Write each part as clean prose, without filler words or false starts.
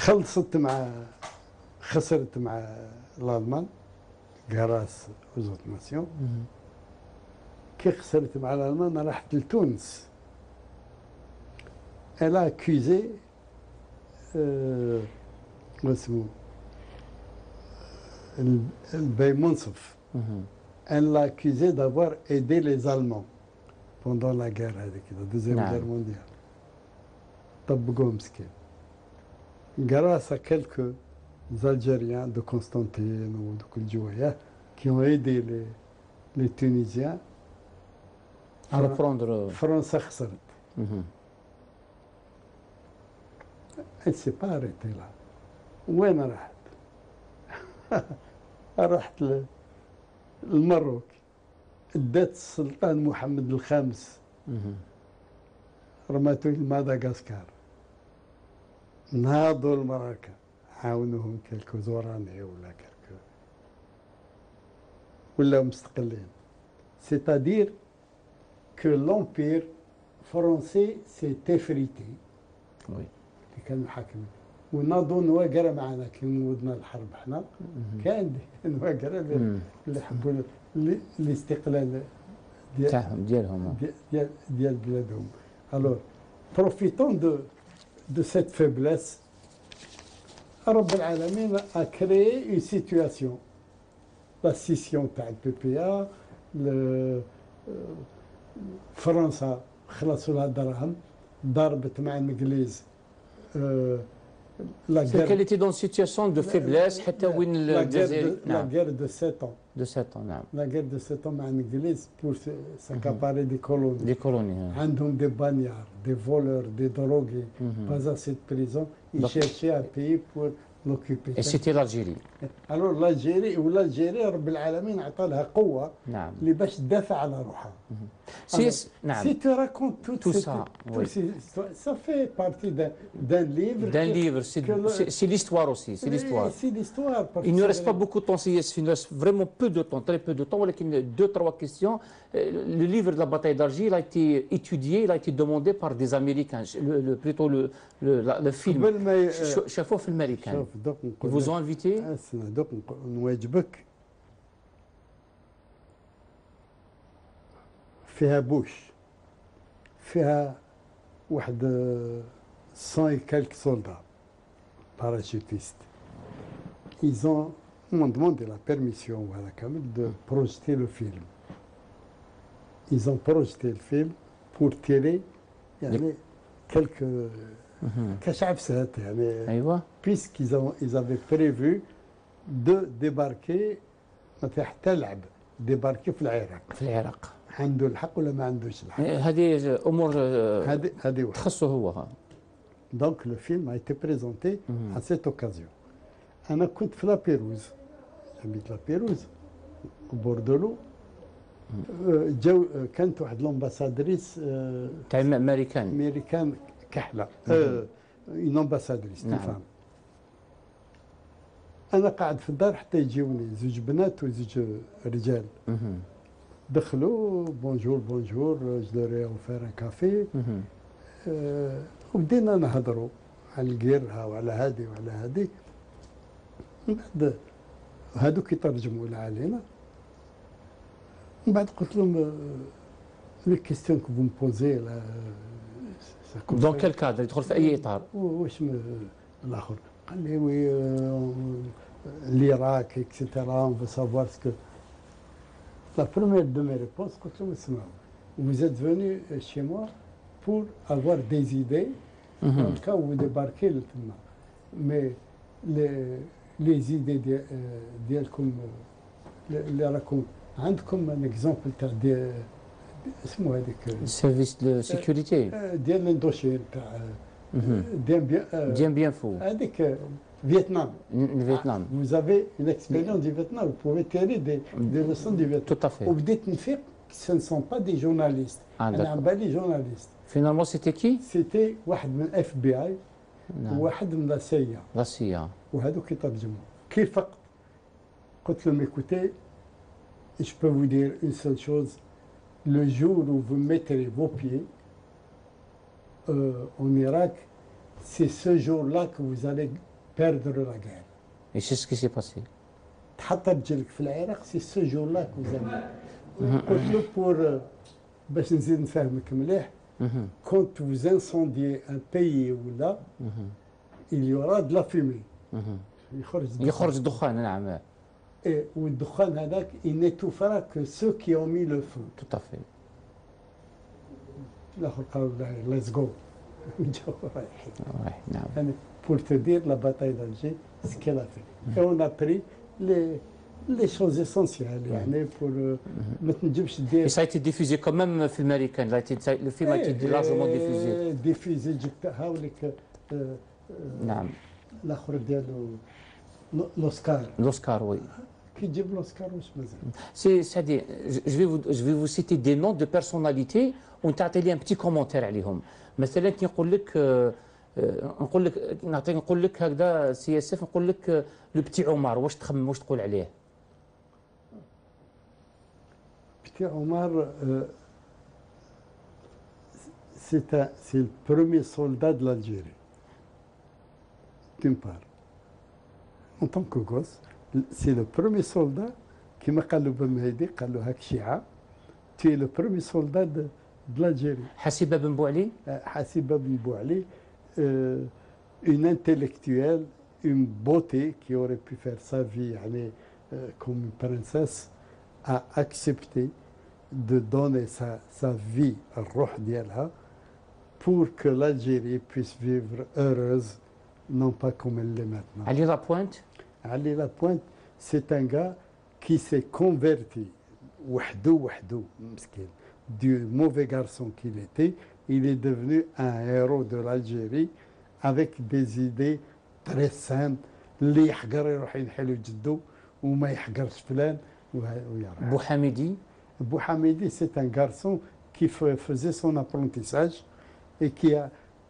خسرت مع الألمان غراس وزوت ناسيون. كي خسرت مع الألمان راحت لتونس. Elle a accusé اسمه البي منصف. Elle l'a accusé d'avoir aidé les Allemands pendant la guerre هذيك la deuxième guerre mondiale. طبقوه مسكين. Grâce à quelques Algériens de Constantine ou de Kuljouaya qui ont aidé les Tunisiens à reprendre. France خسرت. Elle ne s'est pas arrêtée là. وين راحت؟ راحت المروك. ادت السلطان محمد الخامس. رماتوه لمدغشقر. نهضوا المراكا عاونوهم كلكو زوراني ولا كلكو ولاو مستقلين. C'est-à-dire que l'empire français s'est effrité. Oui. اللي كانوا حاكمين وناضوا نواقرة معنا كي نودنا الحرب حنا كان نواقرة اللي حبوا الاستقلال ديالهم ديال بلادهم. Alors profitant de cette faiblesse, رب العالمين a créé une situation. La scission تاع البي فرنسا خلصوا لها الدراهم ضربت مع الانجليز. C'est qu'elle était dans une situation de faiblesse حتى وين الجزائر. La guerre de 7 ans. De 7 ans نعم. La guerre de 7 ans مع الانجليز pour s'accaparer des colonies. Des colonies. عندهم des bagnards, des voleurs, des drogués, pas assez de prison. Ils cherchaient un pays pour l'occuper. Et c'était l'Algérie. Alors l'Algérie رب العالمين عطى لها قوة نعم. اللي باش تدافع على روحها. نعم. Si tu racontes tout ça, oui. Ça fait partie d'un livre. D'un livre, c'est l'histoire aussi, c'est l'histoire. C'est l'histoire. Il ne reste pas beaucoup de temps, il ne reste vraiment peu de temps, très peu de temps. Il y a 2-3 questions. Le livre de la bataille d'Alger a été étudié, il a été demandé par des Américains, plutôt le film. Chaque fois, film américain. Ils vous ont invité. دوك نواجبك فيها بوش فيها واحد 100 et quelques soldats parachutistes. Ils m'ont demandé la permission voilà, quand même, de projeter le film. Ils ont projeté le film pour tirer يعني quelques كشعبسات يعني أيوة. puisqu'ils avaient prévu de débarquer حتى لعب débarquer في العراق. في العراق. عنده الحق ولا ما عندوش الحق؟ هذه امور هذه تخصه هو. Donc le film a été présenté à cette occasion. أنا كنت في لابيروز. حبيت لابيروز بوردولو. جو كانت واحد لامباسادريس تاع امريكان كحله. une ambassadrice une femme. أنا قاعد في الدار حتى يجيوني زوج بنات وزوج رجال. دخلوا بونجور جو leur ai offert un café. وبدينا نهضروا على القيرها وعلى هذه وعلى هذه. من بعد هذوك يترجموا علينا. من بعد قلت لهم les questions que vous me posez là. Dans quel cadre يدخل في أي إطار؟ واش الآخر قال لي وي l'Irak etc. on veut savoir ce que. La première de mes réponses قلت لهم اسمعوا vous êtes venus chez moi pour avoir des idées dans le cas où vous débarquez لتما. mais les idées ديالكم اللي راكم عندكم un exemple تاع اسمه هذيك السيرفيس دو سيكوريتي ديال الاندوشين تاع ديان بيان فو هذيك فيتنام. Vous avez une expérience du Vietnam, vous pouvez tirer des leçons du Vietnam. Tout à fait. وبديت نفيق ce ne sont pas des journalistes. أنا عم بالي journalistes. Finalement c'était qui? C'était واحد من FBI وواحد من لا CIA. وهذوك يترجموا. كيف فقط قلت لهم écoutez, je peux vous dire une seule chose. Le jour où vous mettrez vos pieds en Irak, c'est ce jour-là que vous allez perdre la guerre. Et c'est ce qui s'est passé. تحط رجلك في العراق سي سو جور لا كوزامي قلت له بور باش نزيد نفهمك مليح كونت vous incendiez un pays ولا il y aura de la fumée يخرج دخان نعم. et والدخان هذاك il n'étouffera que ceux qui ont mis le feu. Tout à fait. الاخر قالوا let's go. نعم. يعني pour te dire la bataille d'Alger ce qu'elle a fait. Et on a pris les choses essentielles يعني pour ما تنجمش دير. Et ça a été diffusé quand même في الامريكان. Le film a été largement diffusé. diffusé جبت هاوليك. نعم. الاخر ديالو l'Oscar. L'Oscar, oui. كي تجيب l'Oscar واش مازال. C'est-à-dire, je vais vous citer des noms de personnalités وتعطي لي un petit commentaire عليهم. مثلا كي نقول لك نقول لك هكذا سي اس اف نقول لك لو بتي عمر واش تخمم واش تقول عليه؟ بتي عمر c'est le premier soldat de l'Algérie. D'une part. En tant que gosse, c'est le premier soldat qui m'a قال له بن مهدي قال له هاك شيعة tu es le premier soldat de l'Algérie. حسيبة بن بوعلي. حسيبة بن بوعلي une intellectuelle, une beauté qui aurait pu faire sa vie comme une princesse, a accepté de donner sa vie à Roh Dialha pour que l'Algérie puisse vivre heureuse, non pas comme elle l'est maintenant. Ali Lapointe. Ali Lapointe, c'est un gars qui s'est converti, wahdo, miskin, du mauvais garçon qu'il était, il est devenu un héros de l'Algérie avec des idées très simples. اللي يحقر يروح ينحلو جدو وما يحقرش فلان ويروح. Bouhamidi. Bouhamidi, c'est un garçon qui faisait son apprentissage et qui a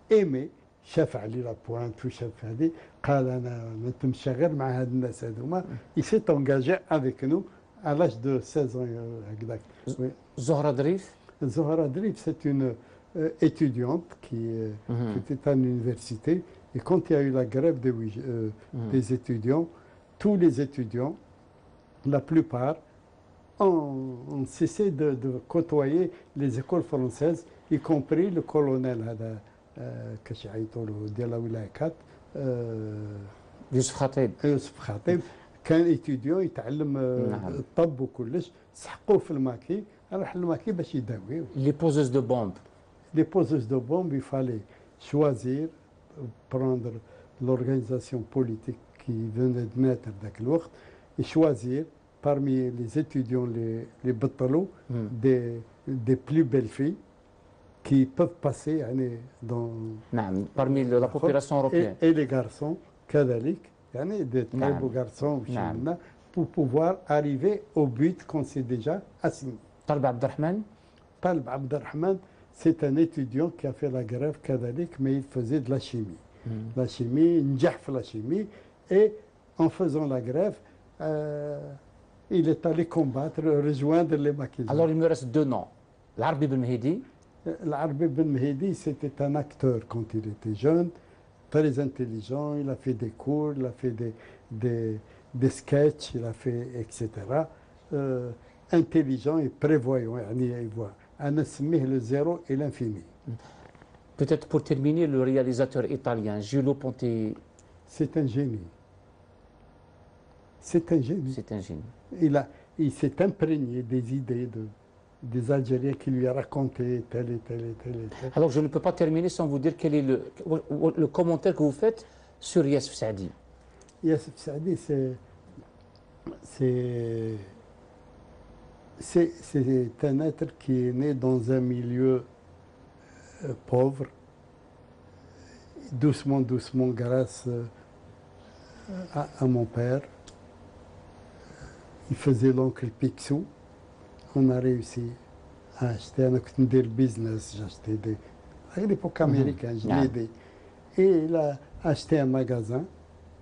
aimé شاف علي لابوانت وشاف هذه قال انا نتمشى غير مع هاد الناس هذوما. Il s'est engagé avec nous à l'âge de 16 ans هكذاك. Zohra Drif. Zohra Drif, c'est une étudiante qui était à l'université. Et quand il y a eu la grève des étudiants, tous les étudiants, la plupart, ont cessé de côtoyer les écoles françaises, y compris le colonel كاش يعيطوا له ديال الولايات يوسف خطيب. يوسف خطيب كان ايتيديون يتعلم الطب وكلش سحقوه في الماكي راح الماكي باش يداويه. Les poseuses de bombes. Les poseuses de bombes, il fallait choisir, prendre l'organisation politique qui venait de naître dans le وقت et choisir parmi les étudiants les batalos des plus belles filles qui peuvent passer dans parmi la population européenne. Et les garçons كذلك des très beaux garçons pour pouvoir arriver au but qu'on s'est déjà assigné. Talb Abderrahman. Talb Abderrahman, c'est un étudiant qui a fait la grève كذلك, mais il faisait de la chimie. La chimie, نجح في la chimie, et en faisant la grève, il est allé combattre, rejoindre les maquisards. Alors il me reste deux noms. L'Arbi Ben Mehdi. L'Arbi Ben Mehdi, c'était un acteur quand il était jeune, très intelligent, il a fait des cours, il a fait des sketchs, il a fait etc. Intelligent et prévoyant, il voit. أنا نسميه le zéro et l'infini. Peut-être pour terminer, le réalisateur italien Giulio Ponti. C'est un génie. C'est un génie. C'est un génie. Il s'est imprégné des idées des Algériens qui lui a raconté tel et tel et tel et tel. Alors je ne peux pas terminer sans vous dire quel est le commentaire que vous faites sur Yassef Saadi. Yassef Saadi, c'est un être qui est né dans un milieu pauvre, doucement, grâce à mon père. Il faisait l'oncle Picsou. On a réussi à acheter un business. J'ai acheté à l'époque américaine, je l'ai aidé. Et il a acheté un magasin.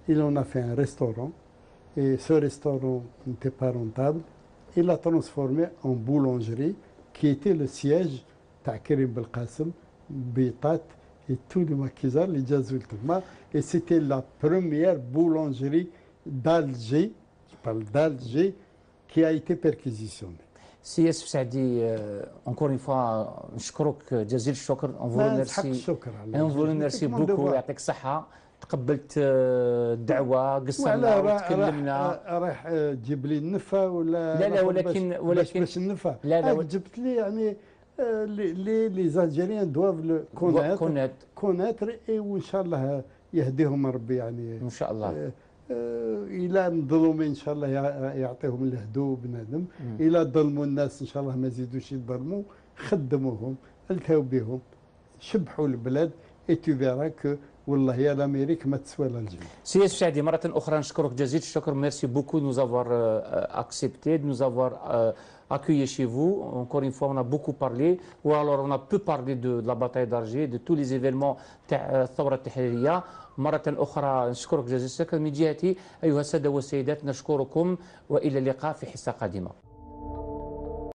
Il en a fait un restaurant. Et ce restaurant n'était pas rentable. Il l'a transformé en boulangerie qui était le siège de Karim Belkacem, Bitat et tous les maquisards اللي جازوا لتما. Et c'était la première boulangerie d'Alger, je parle d'Alger, qui a été perquisitionnée. سي ياسر سعدي اونكور اون فوا نشكرك جزيل الشكر. اون فو ريميرسي بوكو، يعطيك الصحة. تقبلت الدعوة، قصرنا وتكلمنا. راح تجيب لي النفا ولا لا ولكن باش النفا لا جبت لي يعني لي زالجيريان دوف كوناتر اي وان شاء الله يهديهم ربي يعني ان شاء الله. الى مظلومين ان شاء الله يعطيهم الهدوء بنادم. الى ظلموا الناس ان شاء الله ما يزيدوش يظلموا، خدموهم، التهوا بهم، شبحوا البلاد. اي تو فيرا كو والله يا الامريك ما تسوى لها الجنة. سي سعدي مرة أخرى نشكرك جزيل الشكر. Merci beaucoup de nous avoir accepté, de nous avoir accueillis chez vous. Encore une fois, on a beaucoup parlé, ou alors on a peu parlé de la bataille d'Alger, de tous les événements تاع الثورة التحريرية. مرة أخرى نشكرك جزيل الشكر. من جهتي أيها السادة والسيدات نشكركم، وإلى اللقاء في حصة قادمة.